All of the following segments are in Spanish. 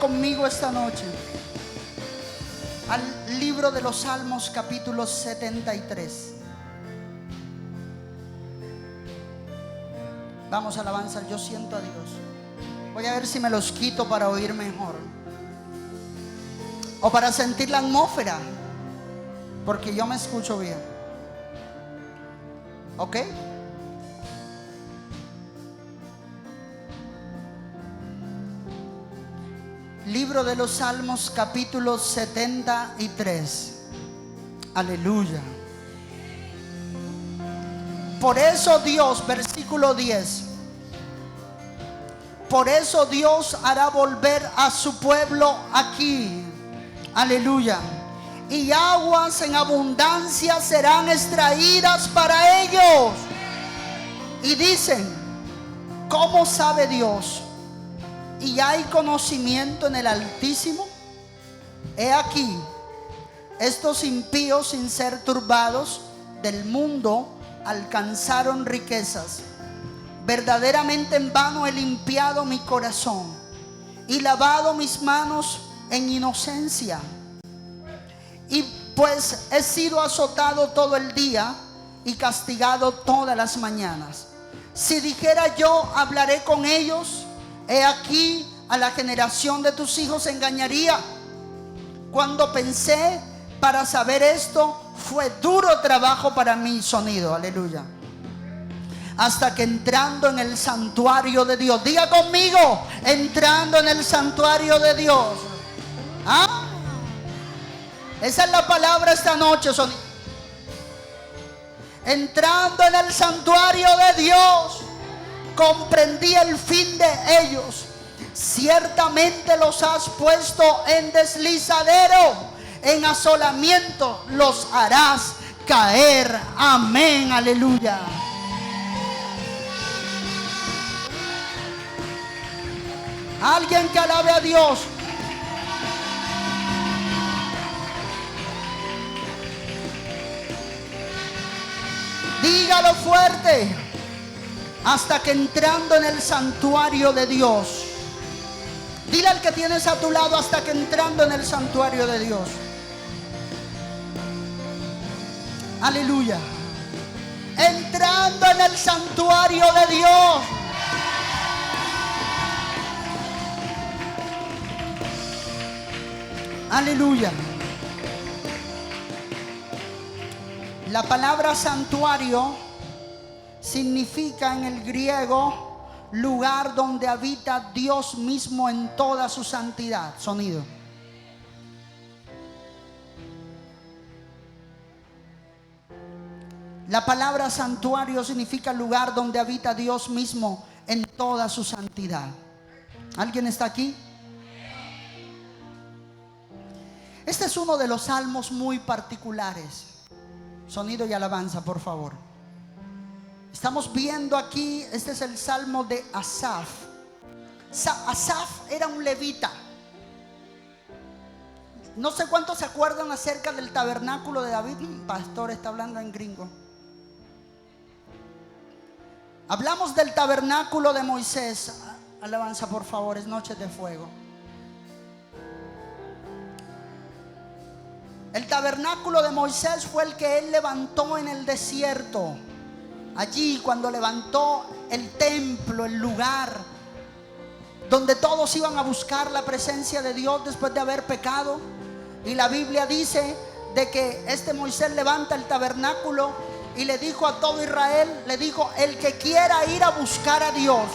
Conmigo esta noche al libro de los Salmos, capítulo 73. Vamos, alabanza. Yo siento a Dios. Voy a ver si me los quito para oír mejor o para sentir la atmósfera, porque yo me escucho bien. ¿Ok? Libro de los Salmos, capítulo 73. Aleluya. Por eso Dios, versículo 10. Por eso Dios hará volver a su pueblo aquí. Aleluya. Y aguas en abundancia serán extraídas para ellos. Y dicen: ¿cómo sabe Dios? ¿Y hay conocimiento en el Altísimo? He aquí, estos impíos, sin ser turbados del mundo, alcanzaron riquezas. Verdaderamente en vano he limpiado mi corazón y lavado mis manos en inocencia. Y pues he sido azotado todo el día y castigado todas las mañanas. Si dijera yo, hablaré con ellos, he aquí, a la generación de tus hijos engañaría. Cuando pensé para saber esto, fue duro trabajo para mí. Sonido, aleluya. Hasta que entrando en el santuario de Dios, diga conmigo, entrando en el santuario de Dios. ¿Ah? Esa es la palabra esta noche, sonido. Entrando en el santuario de Dios, comprendí el fin de ellos. Ciertamente los has puesto en deslizadero, en asolamiento los harás caer. Amén, aleluya. Alguien que alabe a Dios. Dígalo fuerte. Hasta que entrando en el santuario de Dios. Dile al que tienes a tu lado: hasta que entrando en el santuario de Dios. Aleluya. Entrando en el santuario de Dios. Aleluya. La palabra santuario significa en el griego lugar donde habita Dios mismo en toda su santidad. Sonido. La palabra santuario significa lugar donde habita Dios mismo en toda su santidad. ¿Alguien está aquí? Este es uno de los salmos muy particulares. Sonido y alabanza, por favor. Estamos viendo aquí, este es el salmo de Asaf. Asaf era un levita. No sé cuántos se acuerdan acerca del tabernáculo de David. Pastor está hablando en gringo. Hablamos del tabernáculo de Moisés. Alabanza, por favor, es noche de fuego. El tabernáculo de Moisés fue el que él levantó en el desierto. Allí, cuando levantó el templo, el lugar donde todos iban a buscar la presencia de Dios después de haber pecado. Y la Biblia dice de que este Moisés levanta el tabernáculo y le dijo a todo Israel, le dijo: el que quiera ir a buscar a Dios,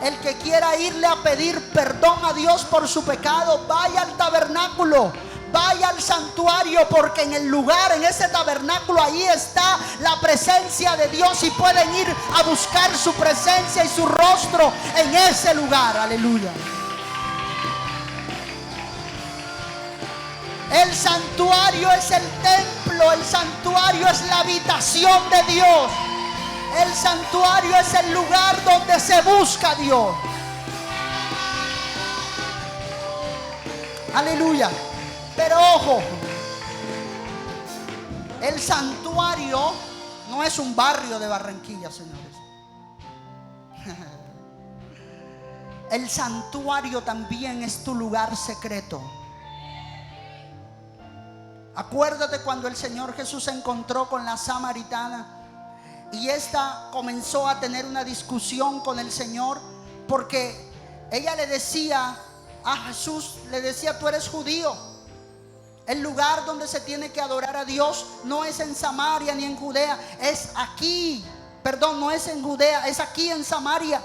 el que quiera irle a pedir perdón a Dios por su pecado, vaya al tabernáculo, vaya al santuario, porque en el lugar, en ese tabernáculo, ahí está la presencia de Dios y pueden ir a buscar su presencia y su rostro en ese lugar. Aleluya. El santuario es el templo, el santuario es la habitación de Dios. El santuario es el lugar donde se busca a Dios. Aleluya. Pero ojo, el santuario no es un barrio de Barranquilla, señores. el santuario también es tu lugar secreto. Acuérdate cuando el Señor Jesús se encontró con la samaritana y esta comenzó a tener una discusión con el Señor, porque ella le decía a Jesús, le decía: tú eres judío, el lugar donde se tiene que adorar a Dios no es en Samaria ni en Judea, es aquí, perdón, no es en Judea, es aquí en Samaria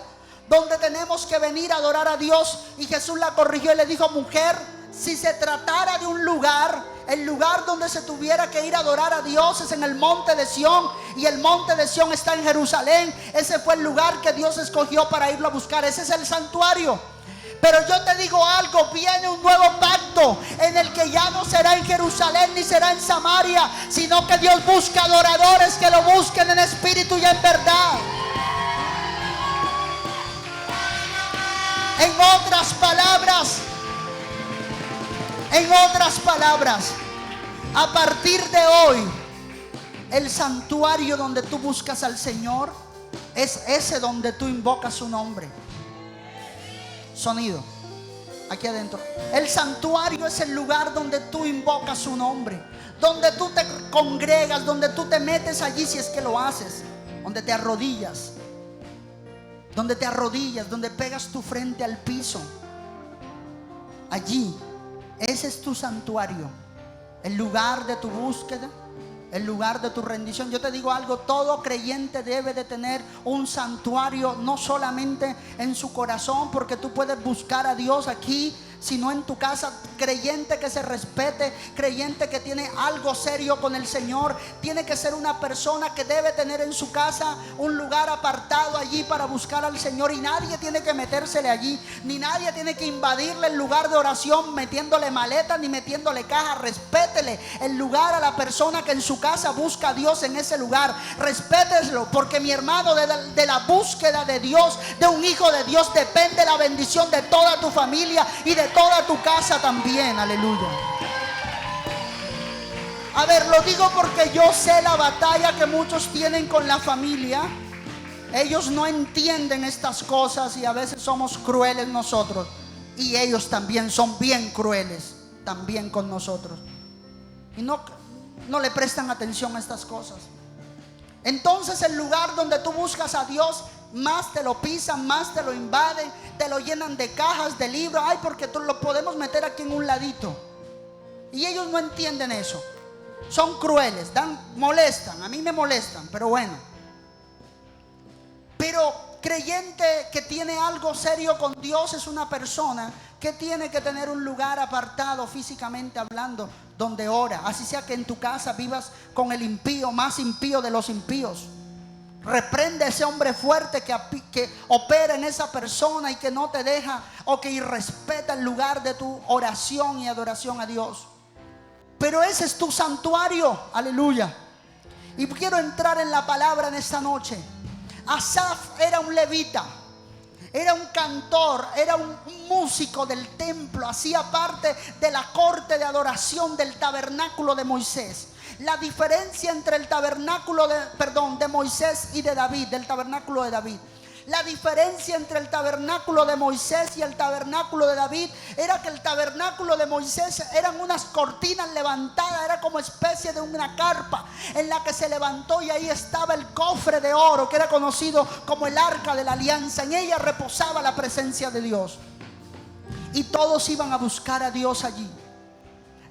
donde tenemos que venir a adorar a Dios. Y Jesús la corrigió y le dijo: mujer, si se tratara de un lugar, el lugar donde se tuviera que ir a adorar a Dios es en el monte de Sión, y el monte de Sión está en Jerusalén. Ese fue el lugar que Dios escogió para irlo a buscar. Ese es el santuario. Pero yo te digo algo, viene un nuevo pacto en el que ya no será en Jerusalén ni será en Samaria, sino que Dios busca adoradores que lo busquen en espíritu y en verdad. En otras palabras, a partir de hoy, el santuario donde tú buscas al Señor es ese donde tú invocas su nombre. Sonido, aquí adentro. El santuario es el lugar donde tú invocas su nombre, donde tú te congregas, donde tú te metes allí, si es que lo haces, donde te arrodillas, donde pegas tu frente al piso. Allí, ese es tu santuario, el lugar de tu búsqueda, el lugar de tu rendición. Yo te digo algo, todo creyente debe de tener un santuario, no solamente en su corazón, porque tú puedes buscar a Dios aquí, sino en tu casa. Creyente que se respete, creyente que tiene algo serio con el Señor, tiene que ser una persona que debe tener en su casa un lugar apartado allí para buscar al Señor, y nadie tiene que metérsele allí, ni nadie tiene que invadirle el lugar de oración metiéndole maletas ni metiéndole cajas. Respétele el lugar a la persona que en su casa busca a Dios en ese lugar. Respéteselo, porque mi hermano, de la búsqueda de Dios, de un hijo de Dios, depende la bendición de toda tu familia y de toda tu casa también. Aleluya. A ver, lo digo porque yo sé la batalla que muchos tienen con la familia. Ellos no entienden estas cosas y a veces somos crueles nosotros, y ellos también son bien crueles también con nosotros, y no le prestan atención a estas cosas. Entonces el lugar donde tú buscas a Dios, más te lo pisan, más te lo invaden, te lo llenan de cajas, de libros. Ay, porque tú lo podemos meter aquí en un ladito. Y ellos no entienden eso. Son crueles, molestan, a mí me molestan, pero bueno. Pero creyente que tiene algo serio con Dios es una persona que tiene que tener un lugar apartado, físicamente hablando, donde ora. Así sea que en tu casa vivas con el impío, más impío de los impíos. Reprende a ese hombre fuerte que opera en esa persona y que no te deja, o que irrespeta el lugar de tu oración y adoración a Dios. Pero ese es tu santuario, aleluya. Y quiero entrar en la palabra en esta noche. Asaf era un levita, era un cantor, era un músico del templo, hacía parte de la corte de adoración del tabernáculo de Moisés. La diferencia entre el tabernáculo de Moisés y de David, del tabernáculo de David. La diferencia entre el tabernáculo de Moisés y el tabernáculo de David era que el tabernáculo de Moisés eran unas cortinas levantadas, era como especie de una carpa en la que se levantó, y ahí estaba el cofre de oro que era conocido como el arca de la alianza. En ella reposaba la presencia de Dios, y todos iban a buscar a Dios allí.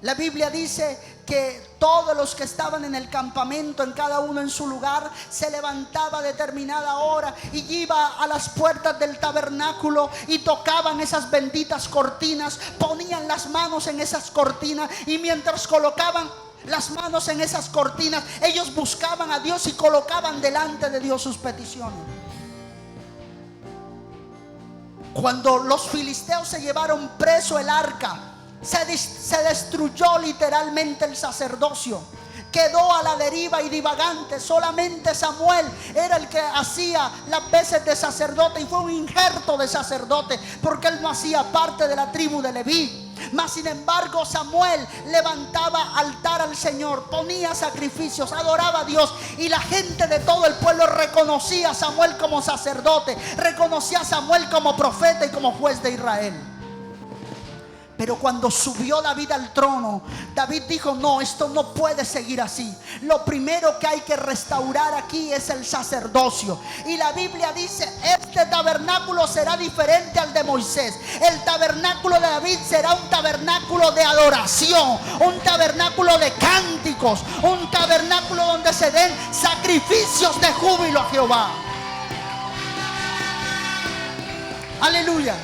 La Biblia dice que todos los que estaban en el campamento, en cada uno en su lugar, se levantaba a determinada hora y iba a las puertas del tabernáculo y tocaban esas benditas cortinas, ponían las manos en esas cortinas, y mientras colocaban las manos en esas cortinas, ellos buscaban a Dios y colocaban delante de Dios sus peticiones. Cuando los filisteos se llevaron preso el arca, se destruyó literalmente el sacerdocio. Quedó a la deriva y divagante. Solamente Samuel era el que hacía las veces de sacerdote, y fue un injerto de sacerdote porque él no hacía parte de la tribu de Leví. Mas sin embargo Samuel levantaba altar al Señor, ponía sacrificios, adoraba a Dios, y la gente de todo el pueblo reconocía a Samuel como sacerdote, reconocía a Samuel como profeta y como juez de Israel. Pero cuando subió David al trono, David dijo: no, esto no puede seguir así. Lo primero que hay que restaurar aquí es el sacerdocio. Y la Biblia dice: este tabernáculo será diferente al de Moisés. El tabernáculo de David será un tabernáculo de adoración, un tabernáculo de cánticos, un tabernáculo donde se den sacrificios de júbilo a Jehová. Aleluya.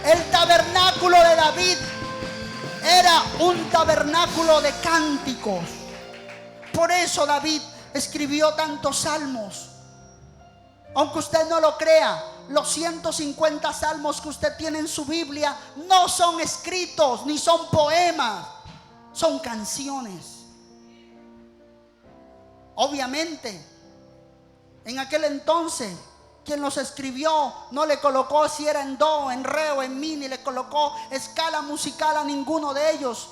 El tabernáculo de David era un tabernáculo de cánticos. Por eso David escribió tantos salmos. Aunque usted no lo crea, los 150 salmos que usted tiene en su Biblia no son escritos ni son poemas, son canciones. Obviamente, en aquel entonces, quien los escribió no le colocó si era en do, en re o en mi, ni le colocó escala musical a ninguno de ellos.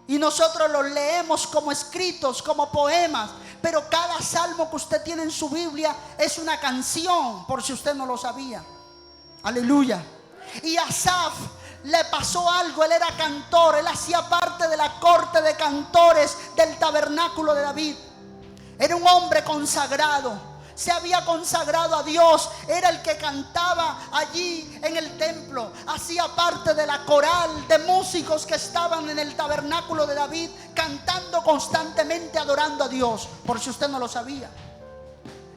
Y nosotros los leemos como escritos, como poemas. Pero cada salmo que usted tiene en su Biblia es una canción, por si usted no lo sabía. Aleluya. Y a Asaf le pasó algo. Él era cantor, él hacía parte de la corte de cantores del tabernáculo de David. Era un hombre consagrado. Se había consagrado a Dios, era el que cantaba allí en el templo, hacía parte de la coral de músicos que estaban en el tabernáculo de David, cantando constantemente, adorando a Dios. Por si usted no lo sabía,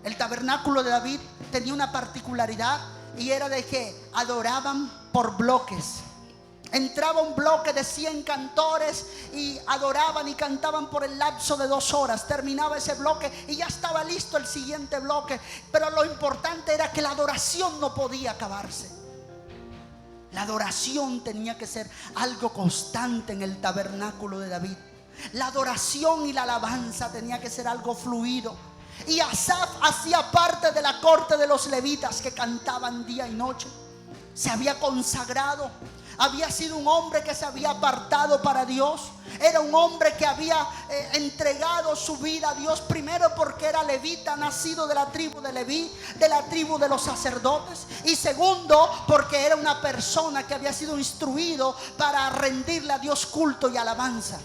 el tabernáculo de David tenía una particularidad, y era de que adoraban por bloques. Entraba un bloque de 100 cantores y adoraban y cantaban por el lapso de 2 horas. Terminaba ese bloque y ya estaba listo el siguiente bloque. Pero lo importante era que la adoración no podía acabarse. La adoración tenía que ser algo constante en el tabernáculo de David. La adoración y la alabanza tenía que ser algo fluido. Y Asaf hacía parte de la corte de los levitas que cantaban día y noche. Se había consagrado. Había sido un hombre que se había apartado para Dios. Era un hombre que había entregado su vida a Dios. Primero porque era levita, nacido de la tribu de Leví, de la tribu de los sacerdotes. Y segundo porque era una persona que había sido instruido para rendirle a Dios culto y alabanza.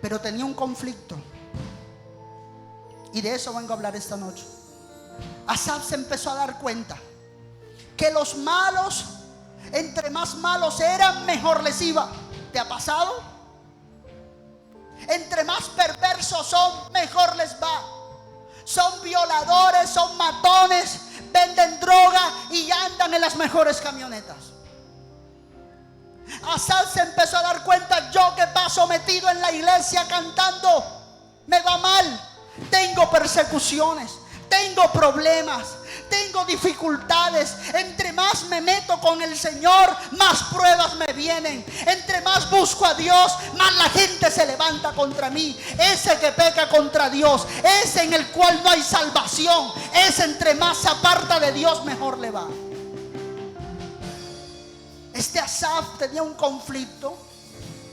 Pero tenía un conflicto. Y de eso vengo a hablar esta noche. Asaf se empezó a dar cuenta que los malos, entre más malos eran, mejor les iba. ¿Te ha pasado? Entre más perversos son, mejor les va. Son violadores, son matones, venden droga y andan en las mejores camionetas. Asaf se empezó a dar cuenta: yo que paso metido en la iglesia cantando, me va mal. Tengo persecuciones, tengo problemas, tengo dificultades. Entre más me meto con el Señor, más pruebas me vienen. Entre más busco a Dios, más la gente se levanta contra mí. Ese que peca contra Dios, ese en el cual no hay salvación, ese entre más se aparta de Dios, mejor le va. Este Asaf tenía un conflicto.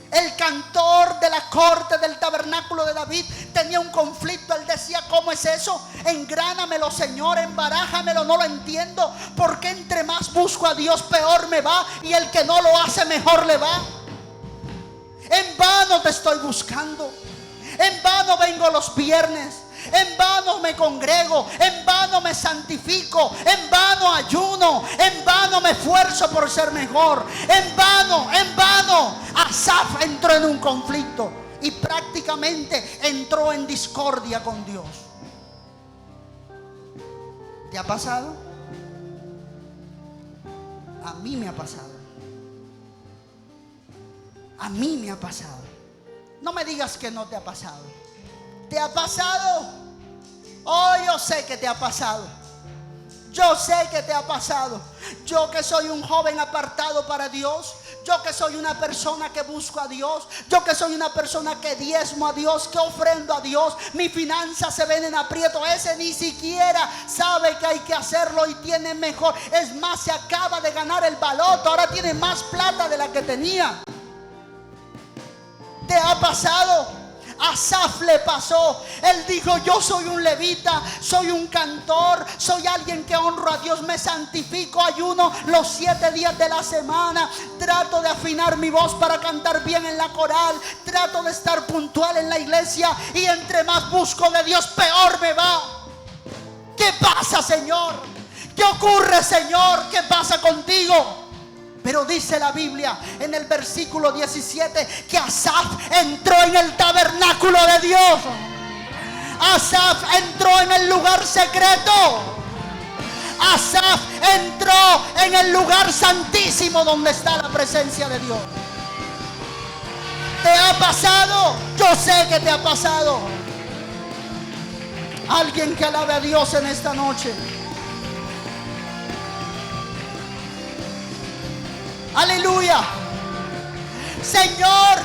El cantor de la corte del tabernáculo de David tenía un conflicto. Él decía: ¿cómo es eso? Engránamelo, Señor, embarájamelo, no lo entiendo. Porque entre más busco a Dios, peor me va, y el que no lo hace, mejor le va. En vano te estoy buscando, en vano vengo los viernes, en vano me congrego, en vano me santifico, en vano ayuno, en vano me esfuerzo por ser mejor. En vano, en vano. Asaf entró en un conflicto y prácticamente entró en discordia con Dios. ¿Te ha pasado? A mí me ha pasado. A mí me ha pasado. No me digas que no te ha pasado. ¿Te ha pasado? Oh, yo sé que te ha pasado. Yo sé que te ha pasado. Yo que soy un joven apartado para Dios, Yo que soy una persona que busco a Dios, yo que soy una persona que diezmo a Dios, que ofrendo a Dios, mis finanzas se ven en aprieto. Ese ni siquiera sabe que hay que hacerlo y tiene mejor. Es más, se acaba de ganar el baloto, ahora tiene más plata de la que tenía. ¿Te ha pasado? A Asaf le pasó. Él dijo: yo soy un levita, soy un cantor, soy alguien que honro a Dios, me santifico, ayuno los 7 días de la semana, trato de afinar mi voz para cantar bien en la coral, trato de estar puntual en la iglesia, y entre más busco de Dios, peor me va. ¿Qué pasa, Señor? ¿Qué ocurre, Señor? ¿Qué pasa contigo? Pero dice la Biblia en el versículo 17 que Asaf entró en el tabernáculo de Dios. Asaf entró en el lugar secreto. Asaf entró en el lugar santísimo donde está la presencia de Dios. ¿Te ha pasado? Yo sé que te ha pasado. Alguien que alabe a Dios en esta noche. Aleluya. Señor,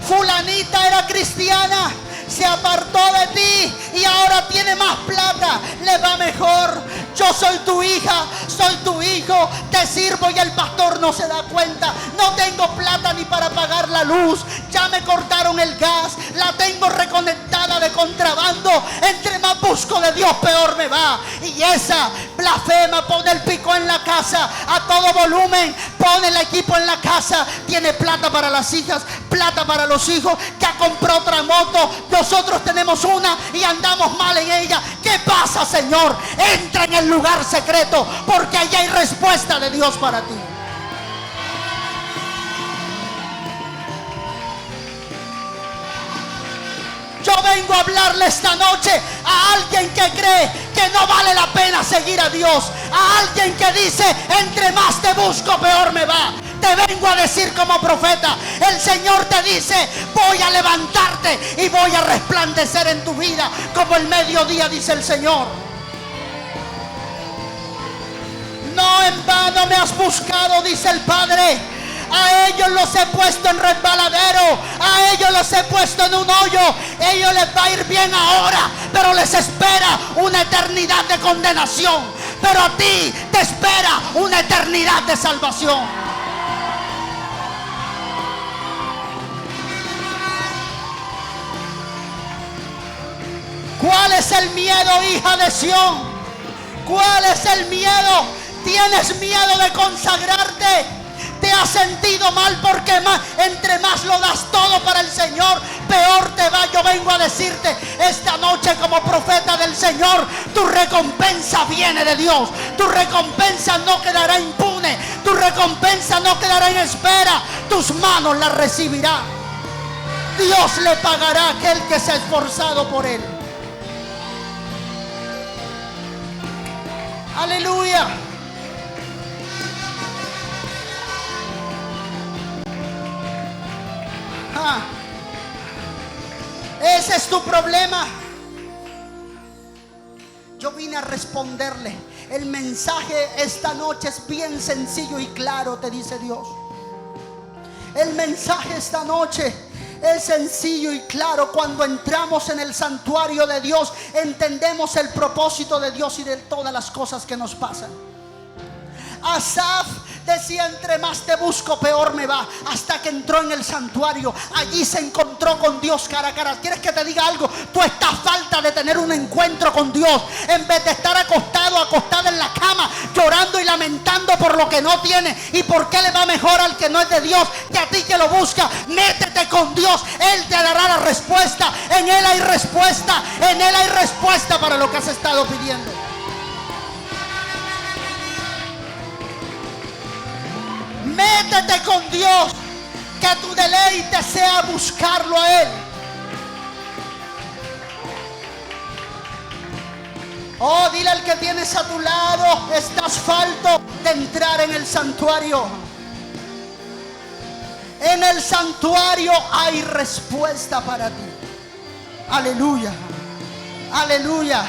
fulanita era cristiana, se apartó de ti y ahora tiene más plata, le va mejor. Yo soy tu hija, soy tu hijo, te sirvo y el pastor no se da cuenta. No tengo plata ni para pagar la luz, ya me cortaron el gas, la tengo reconectada de contrabando. Entre más busco de Dios, peor me va. Y esa blasfema, pone el pico en la casa a todo volumen, pone el equipo en la casa, tiene plata para las hijas, plata para los hijos, ya compró otra moto, nosotros tenemos una y andamos mal en ella. ¿Qué pasa, Señor? Entra en el lugar secreto, porque allí hay respuesta de Dios para ti. Yo vengo a hablarle esta noche a alguien que cree que no vale la pena seguir a Dios, a alguien que dice: entre más te busco, peor me va. Te vengo a decir como profeta, el Señor te dice: voy a levantarte y voy a resplandecer en tu vida como el mediodía, dice el Señor. No en vano me has buscado, dice el Padre. A ellos los he puesto en resbaladero, a ellos los he puesto en un hoyo. Ellos les va a ir bien ahora, pero les espera una eternidad de condenación. Pero a ti te espera una eternidad de salvación. ¿Cuál es el miedo, hija de Sión? ¿Cuál es el miedo? ¿Tienes miedo de consagrarte? ¿Te has sentido mal porque entre más lo das todo para el Señor, peor te va? Yo vengo a decirte esta noche como profeta del Señor: tu recompensa viene de Dios. Tu recompensa no quedará impune. Tu recompensa no quedará en espera. Tus manos la recibirán. Dios le pagará a aquel que se ha esforzado por él. Aleluya. Ese es tu problema. Yo vine a responderle. El mensaje esta noche es bien sencillo y claro, te dice Dios. El mensaje esta noche es sencillo y claro. Cuando entramos en el santuario de Dios, entendemos el propósito de Dios y de todas las cosas que nos pasan. Asaf decía: entre más te busco, peor me va. Hasta que entró en el santuario, allí se encontró con Dios cara a cara. ¿Quieres que te diga algo? Tú estás falta de tener un encuentro con Dios. En vez de estar acostada en la cama, llorando y lamentando por lo que no tiene y por qué le va mejor al que no es de Dios que a ti que lo busca. Métete con Dios, Él te dará la respuesta. En Él hay respuesta, en Él hay respuesta para lo que has estado pidiendo. Métete con Dios, que tu deleite sea buscarlo a Él. Oh, dile al que tienes a tu lado: estás falto de entrar en el santuario. En el santuario hay respuesta para ti. Aleluya, aleluya,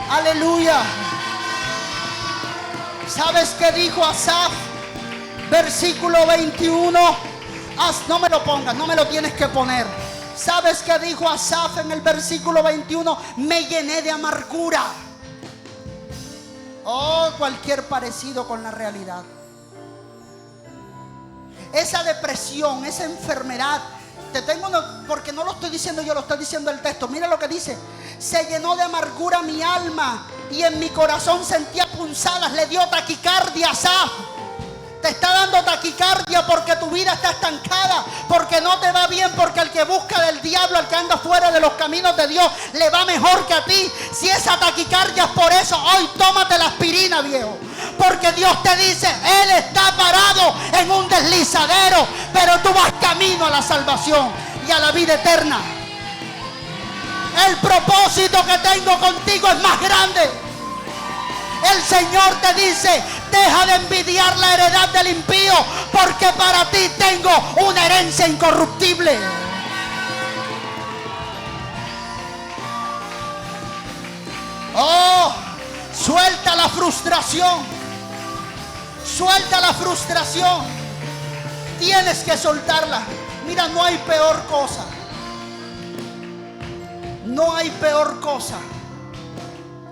aleluya. ¿Sabes qué dijo Asaf? Versículo 21. No me lo pongas, no me lo tienes que poner. ¿Sabes qué dijo Asaf en el versículo 21? Me llené de amargura. Oh, cualquier parecido con la realidad. Esa depresión, esa enfermedad. Te tengo porque no lo estoy diciendo yo, lo está diciendo el texto. Mira lo que dice: se llenó de amargura mi alma y en mi corazón sentía punzadas. Le dio taquicardia a Asaf. Te está dando taquicardia porque tu vida está estancada, porque no te va bien, porque el que busca del diablo, el que anda fuera de los caminos de Dios, le va mejor que a ti. Si esa taquicardia es por eso, hoy tómate la aspirina, viejo, porque Dios te dice: Él está parado en un deslizadero, pero tú vas camino a la salvación y a la vida eterna. El propósito que tengo contigo es más grande. El Señor te dice: deja de envidiar la heredad del impío, porque para ti tengo una herencia incorruptible. Oh, suelta la frustración. Suelta la frustración. Tienes que soltarla. Mira, no hay peor cosa. No hay peor cosa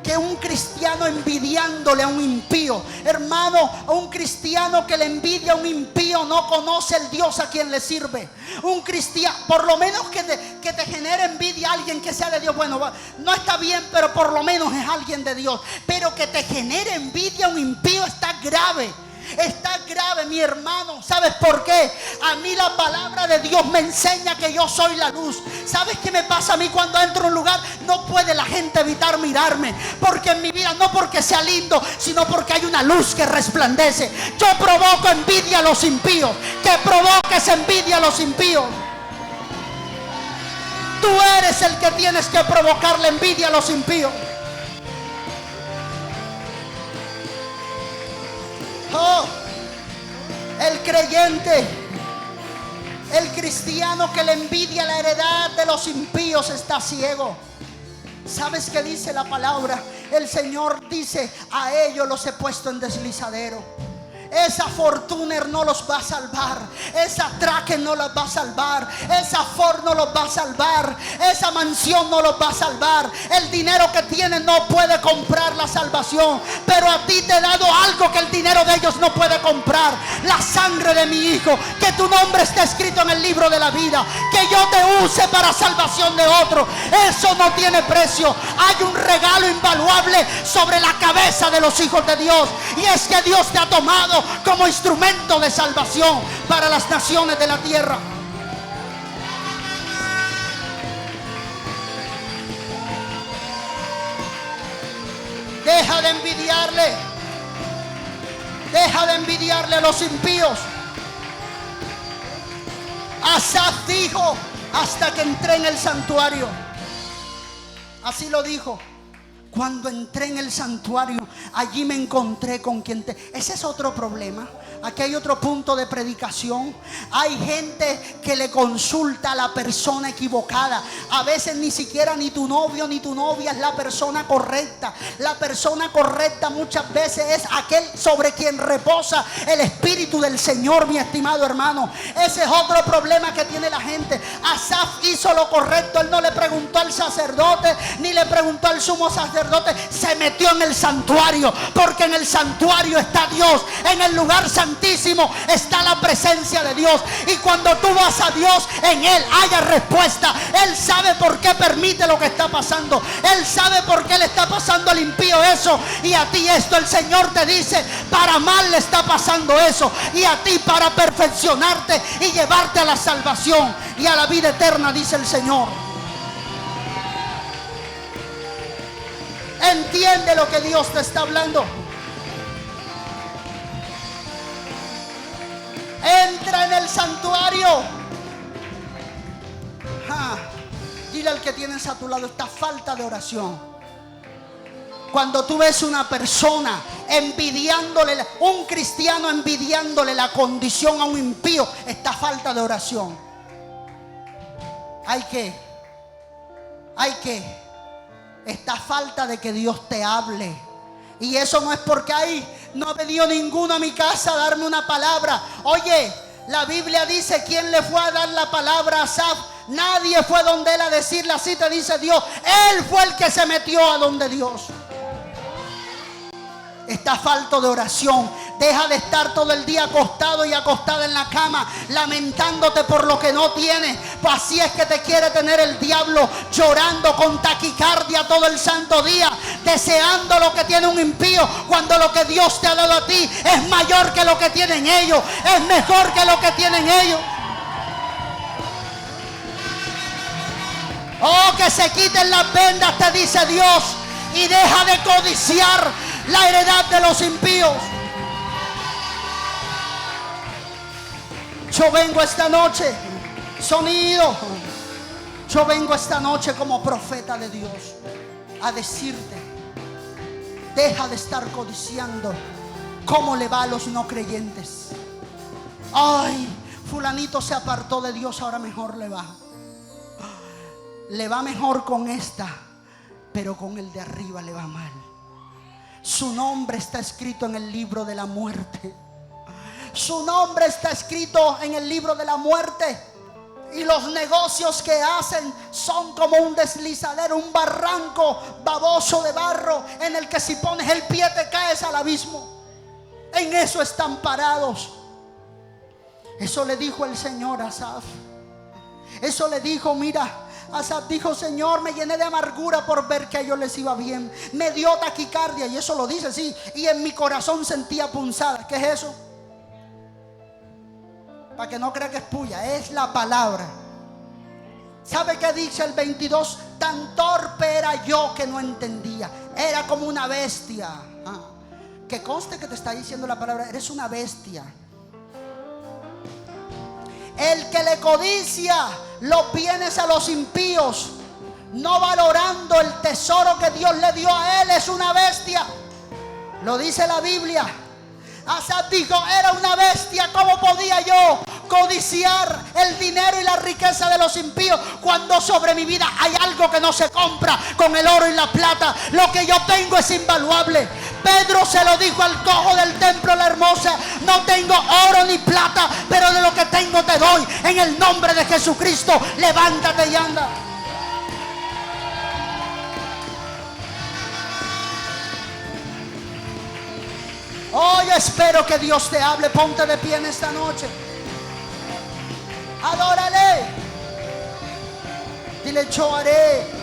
que un cristiano envidiándole a un impío. Hermano, a un cristiano que le envidia a un impío no conoce el Dios a quien le sirve. Un cristiano, por lo menos que te genere envidia a alguien que sea de Dios. Bueno, no está bien, pero por lo menos es alguien de Dios. Pero que te genere envidia a un impío está grave. Está grave, mi hermano. ¿Sabes por qué? A mí la palabra de Dios me enseña que yo soy la luz. ¿Sabes qué me pasa a mí cuando entro a un lugar? No puede la gente evitar mirarme, porque en mi vida, no porque sea lindo, sino porque hay una luz que resplandece. Yo provoco envidia a los impíos. Que provoques envidia a los impíos. Tú eres el que tienes que provocar la envidia a los impíos. Oh, el creyente, el cristiano que le envidia la heredad de los impíos está ciego. ¿Sabes qué dice la palabra? El Señor dice: a ellos los he puesto en deslizadero. Esa Fortuner no los va a salvar. Esa Tracker no los va a salvar. Esa Ford no los va a salvar. Esa mansión no los va a salvar. El dinero que tienen no puede comprar la salvación. Pero a ti te he dado algo que el dinero de ellos no puede comprar: la sangre de mi Hijo. Que tu nombre esté escrito en el libro de la vida. Que yo te use para salvación de otro. Eso no tiene precio. Hay un regalo invaluable sobre la cabeza de los hijos de Dios. Y es que Dios te ha tomado como instrumento de salvación para las naciones de la tierra. Deja de envidiarle. Deja de envidiarle a los impíos. Asaf dijo: hasta que entré en el santuario. Así lo dijo. Cuando entré en el santuario, allí me encontré con quien Ese es otro problema. Aquí hay otro punto de predicación. Hay gente que le consulta a la persona equivocada. A veces ni siquiera ni tu novio ni tu novia es la persona correcta. La persona correcta muchas veces es aquel sobre quien reposa el Espíritu del Señor, mi estimado hermano. Ese es otro problema que tiene la gente. Asaf hizo lo correcto. Él no le preguntó al sacerdote ni le preguntó al sumo sacerdote. Se metió en el santuario, porque en el santuario está Dios. En el lugar santísimo está la presencia de Dios. Y cuando tú vas a Dios, en Él haya respuesta. Él sabe por qué permite lo que está pasando. Él sabe por qué le está pasando al impío eso y a ti esto. El Señor te dice: para mal le está pasando eso, y a ti para perfeccionarte y llevarte a la salvación y a la vida eterna, dice el Señor. Entiende lo que Dios te está hablando. Entra en el santuario. Dile al que tienes a tu lado: esta falta de oración. Cuando tú ves una persona envidiándole, un cristiano envidiándole la condición a un impío, esta falta de oración. Hay que esta falta de que Dios te hable. Y eso no es porque hay No ha venido ninguno a mi casa a darme una palabra. Oye, la Biblia dice: ¿quién le fue a dar la palabra a Asaf? Nadie fue donde él a decirle, así te dice Dios. Él fue el que se metió a donde Dios. Estás falto de oración. Deja de estar todo el día acostado y acostada en la cama, lamentándote por lo que no tienes. Pues así es que te quiere tener el diablo, llorando con taquicardia todo el santo día, deseando lo que tiene un impío, cuando lo que Dios te ha dado a ti es mayor que lo que tienen ellos, es mejor que lo que tienen ellos. Oh, que se quiten las vendas, te dice Dios, y deja de codiciar la heredad de los impíos. Yo vengo esta noche, sonido, yo vengo esta noche como profeta de Dios a decirte: deja de estar codiciando cómo le va a los no creyentes. Ay, fulanito se apartó de Dios, ahora mejor le va. Le va mejor con esta, pero con el de arriba le va mal. Su nombre está escrito en el libro de la muerte. Su nombre está escrito en el libro de la muerte. Y los negocios que hacen son como un deslizadero, un barranco baboso de barro, en el que si pones el pie te caes al abismo. En eso están parados. Eso le dijo el Señor a Asaf. Eso le dijo, mira, Asaf dijo: Señor, me llené de amargura por ver que a ellos les iba bien. Me dio taquicardia, y eso lo dice, sí. Y en mi corazón sentía punzadas. ¿Qué es eso? Para que no crea que es puya, es la palabra. ¿Sabe qué dice el 22? Tan torpe era yo que no entendía. Era como una bestia. Que conste que te está diciendo la palabra: eres una bestia. El que le codicia los bienes a los impíos, no valorando el tesoro que Dios le dio a él, es una bestia. Lo dice la Biblia. Asaf dijo: era una bestia. ¿Cómo podía yo codiciar el dinero y la riqueza de los impíos, cuando sobre mi vida hay algo que no se compra con el oro y la plata? Lo que yo tengo es invaluable. Pedro se lo dijo al cojo del templo La Hermosa: no tengo oro ni plata, pero de lo que tengo te doy. En el nombre de Jesucristo, levántate y anda. Hoy espero que Dios te hable. Ponte de pie en esta noche. Adórale. Dile: yo haré